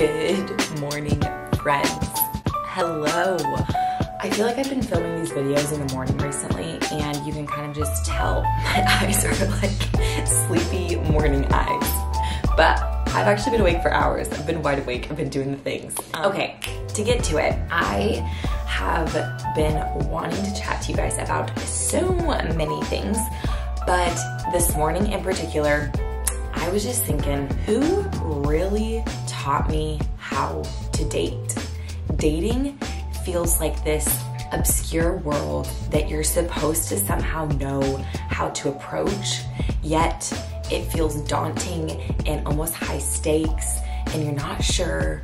Good morning, friends. Hello. I feel like I've been filming these videos in the morning recently, and you can kind of just tell my eyes are like sleepy morning eyes. But I've actually been awake for hours. I've been wide awake. I've been doing the things. Okay, to get to it, I have been wanting to chat to you guys about so many things, but this morning in particular, I was just thinking, who really taught me how to date? Dating feels like this obscure world that you're supposed to somehow know how to approach, yet it feels daunting and almost high stakes, and you're not sure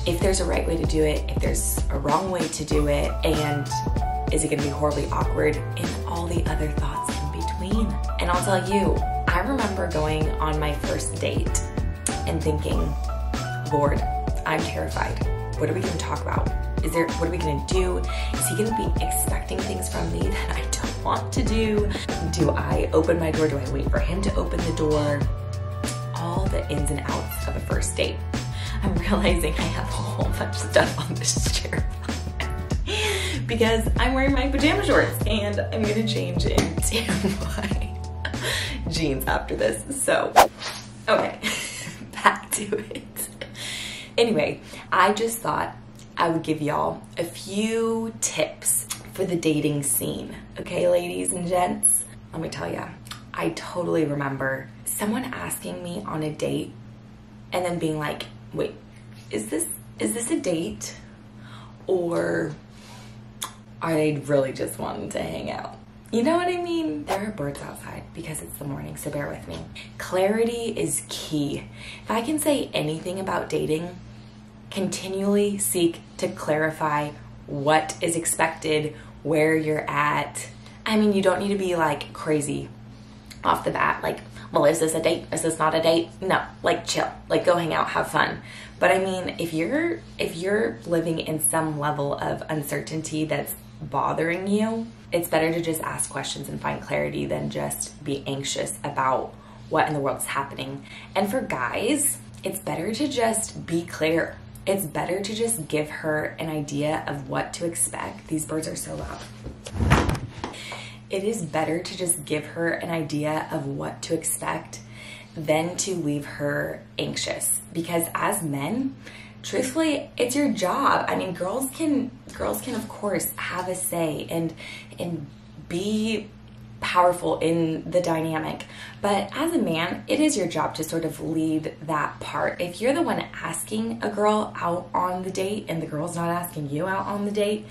if there's a right way to do it, if there's a wrong way to do it, and is it gonna be horribly awkward, and all the other thoughts in between. And I'll tell you, I remember going on my first date and thinking, Lord, I'm terrified. What are we gonna talk about? What are we gonna do? Is he gonna be expecting things from me that I don't want to do? Do I open my door? Do I wait for him to open the door? All the ins and outs of a first date. I'm realizing I have a whole bunch of stuff on this chair because I'm wearing my pajama shorts and I'm gonna change into my jeans after this. So, okay, back to it. Anyway, I just thought I would give y'all a few tips for the dating scene. Okay, ladies and gents? Let me tell ya, I totally remember someone asking me on a date and then being like, wait, is this a date? Or are they really just wanting to hang out? You know what I mean? There are birds outside because it's the morning, so bear with me. Clarity is key. If I can say anything about dating, continually seek to clarify what is expected, where you're at. I mean, you don't need to be like crazy off the bat, like, well, is this a date? Is this not a date? No, like chill, like go hang out, have fun. But I mean, if you're living in some level of uncertainty that's bothering you, it's better to just ask questions and find clarity than just be anxious about what in the world's happening. And for guys, it's better to just be clear. It's better to just give her an idea of what to expect. These birds are so loud. It is better to just give her an idea of what to expect than to leave her anxious. Because as men, truthfully, it's your job. I mean, girls can of course have a say and be powerful in the dynamic. But as a man, it is your job to sort of lead that part. If you're the one asking a girl out on the date and the girl's not asking you out on the date,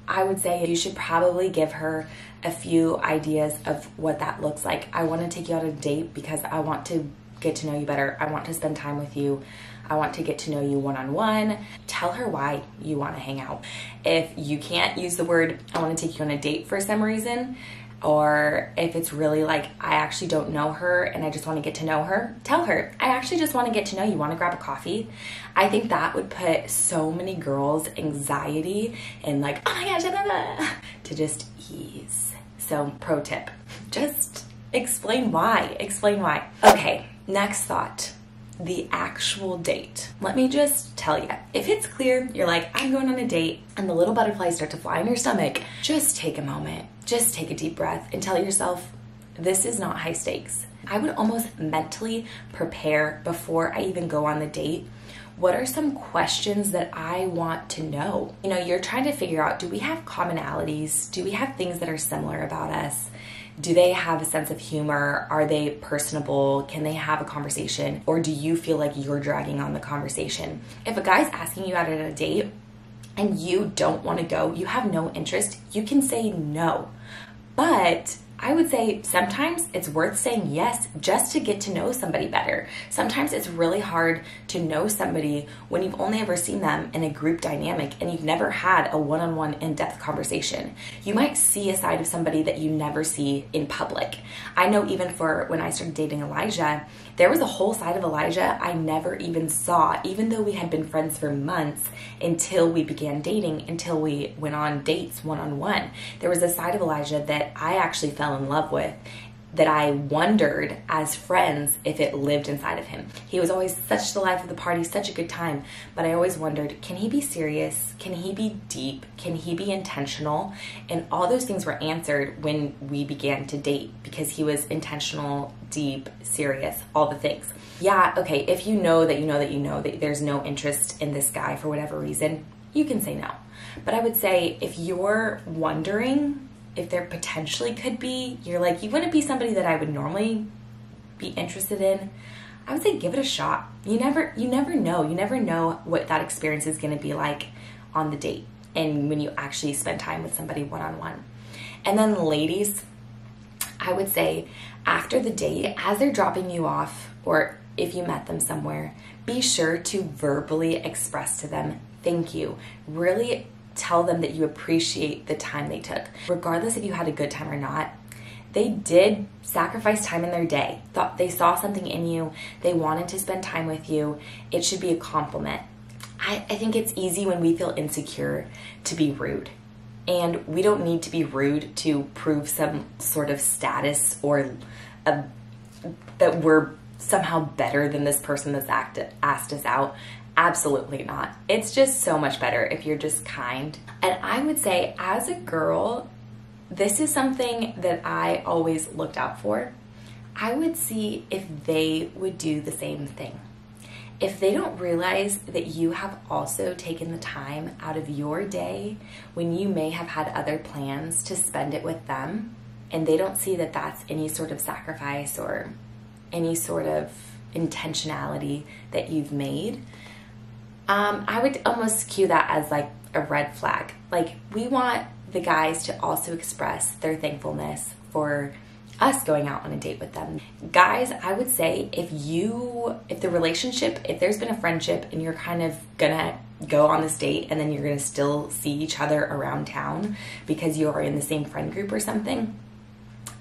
I would say you should probably give her a few ideas of what that looks like. I want to take you out on a date because I want to get to know you better. I want to spend time with you. I want to get to know you one-on-one. Tell her why you want to hang out. If you can't use the word, I want to take you on a date for some reason, or if it's really like, I actually don't know her and I just want to get to know her, tell her, I actually just want to get to know you. Want to grab a coffee? I think that would put so many girls' anxiety and like, oh my gosh, blah, blah, blah, to just ease. So pro tip, just explain why. Explain why. Okay, next thought. The actual date. Let me just tell you, if it's clear, you're like, I'm going on a date, and the little butterflies start to fly in your stomach, just take a moment, just take a deep breath and tell yourself, this is not high stakes. I would almost mentally prepare before I even go on the date. What are some questions that I want to know? You know, you're trying to figure out, do we have commonalities? Do we have things that are similar about us? Do they have a sense of humor? Are they personable? Can they have a conversation? Or do you feel like you're dragging on the conversation? If a guy's asking you out on a date and you don't want to go, you have no interest, you can say no. But I would say sometimes it's worth saying yes just to get to know somebody better. Sometimes it's really hard to know somebody when you've only ever seen them in a group dynamic and you've never had a one-on-one in-depth conversation. You might see a side of somebody that you never see in public. I know even for when I started dating Elijah, there was a whole side of Elijah I never even saw, even though we had been friends for months until we began dating, until we went on dates one-on-one. There was a side of Elijah that I actually fell in love with that I wondered as friends if it lived inside of him. He was always such the life of the party, such a good time, but I always wondered, can he be serious? Can he be deep? Can he be intentional? And all those things were answered when we began to date, because he was intentional, deep, serious, all the things. Yeah, okay, if you know that there's no interest in this guy for whatever reason, you can say no. But I would say if you're wondering if there potentially could be, you're like, you wouldn't be somebody that I would normally be interested in, I would say give it a shot. You never know. You never know what that experience is going to be like on the date and when you actually spend time with somebody one-on-one. And then ladies, I would say after the date, as they're dropping you off, or if you met them somewhere, be sure to verbally express to them thank you. Really tell them that you appreciate the time they took. Regardless if you had a good time or not, they did sacrifice time in their day. Thought they saw something in you. They wanted to spend time with you. It should be a compliment. I think it's easy when we feel insecure to be rude. And we don't need to be rude to prove some sort of status or that we're somehow better than this person that's asked us out. Absolutely not. It's just so much better if you're just kind. And I would say as a girl, this is something that I always looked out for. I would see if they would do the same thing. If they don't realize that you have also taken the time out of your day when you may have had other plans to spend it with them, and they don't see that that's any sort of sacrifice or any sort of intentionality that you've made, I would almost cue that as like a red flag. Like, we want the guys to also express their thankfulness for us going out on a date with them. Guys, I would say if the relationship, if there's been a friendship and you're kind of gonna go on this date and then you're gonna still see each other around town because you are in the same friend group or something,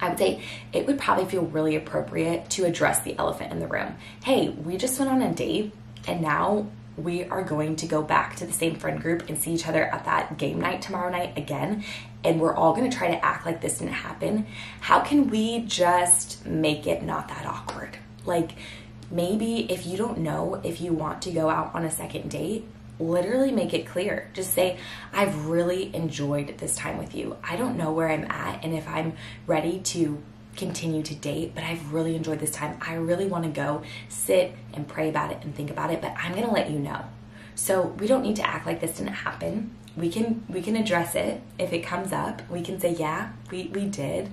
I would say it would probably feel really appropriate to address the elephant in the room. Hey, we just went on a date and now we are going to go back to the same friend group and see each other at that game night tomorrow night again, and we're all going to try to act like this didn't happen. How can we just make it not that awkward? Like, maybe if you don't know if you want to go out on a second date, literally make it clear. Just say, I've really enjoyed this time with you. I don't know where I'm at and if I'm ready to continue to date, but I've really enjoyed this time. I really want to go sit and pray about it and think about it, but I'm going to let you know. So we don't need to act like this didn't happen. We can address it if it comes up. We can say, yeah, we did,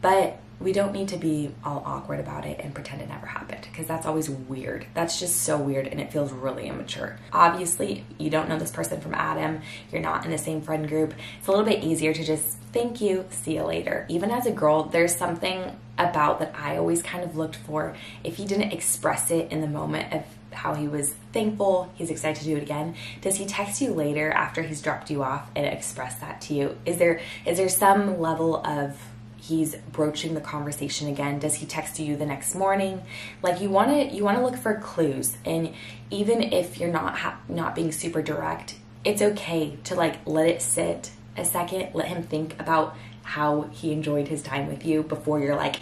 but we don't need to be all awkward about it and pretend it never happened, because that's always weird. That's just so weird and it feels really immature. Obviously, you don't know this person from Adam. You're not in the same friend group. It's a little bit easier to just thank you, see you later. Even as a girl, there's something about that I always kind of looked for. If he didn't express it in the moment of how he was thankful, he's excited to do it again, does he text you later after he's dropped you off and express that to you? Is there some level of he's broaching the conversation again? Does he text you the next morning? Like, you want to look for clues. And even if you're not being super direct, it's okay to like let it sit a second, let him think about how he enjoyed his time with you before you're like,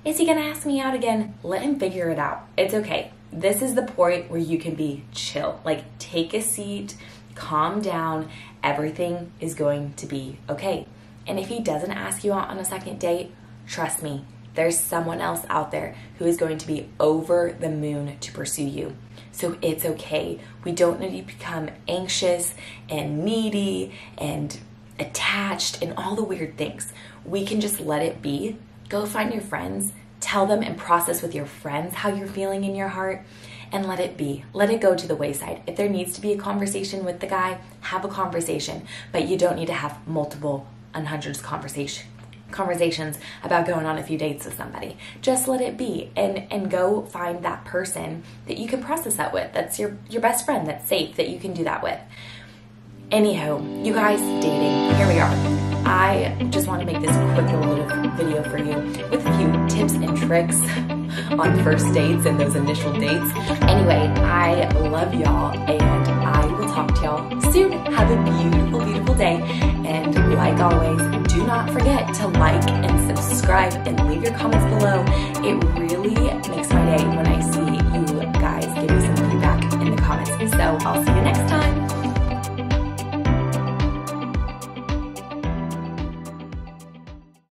is he gonna ask me out again? Let him figure it out. It's okay. This is the point where you can be chill. Like, take a seat, calm down, everything is going to be okay. And if he doesn't ask you out on a second date, trust me, there's someone else out there who is going to be over the moon to pursue you. So it's okay. We don't need to become anxious and needy and attached and all the weird things. We can just let it be. Go find your friends, tell them and process with your friends how you're feeling in your heart, and let it be. Let it go to the wayside. If there needs to be a conversation with the guy, have a conversation, but you don't need to have multiple and hundreds of conversations about going on a few dates with somebody. Just let it be and go find that person that you can process that with. That's your best friend that's safe, that you can do that with. Anywho, you guys, dating, here we are. I just want to make this quick little video for you with a few tips and tricks on first dates and those initial dates. Anyway, I love y'all, and I will talk to y'all soon. Have a beautiful, beautiful day. And like always, do not forget to like and subscribe and leave your comments below. It really makes my day when I see you guys give me some feedback in the comments. So I'll see you next time.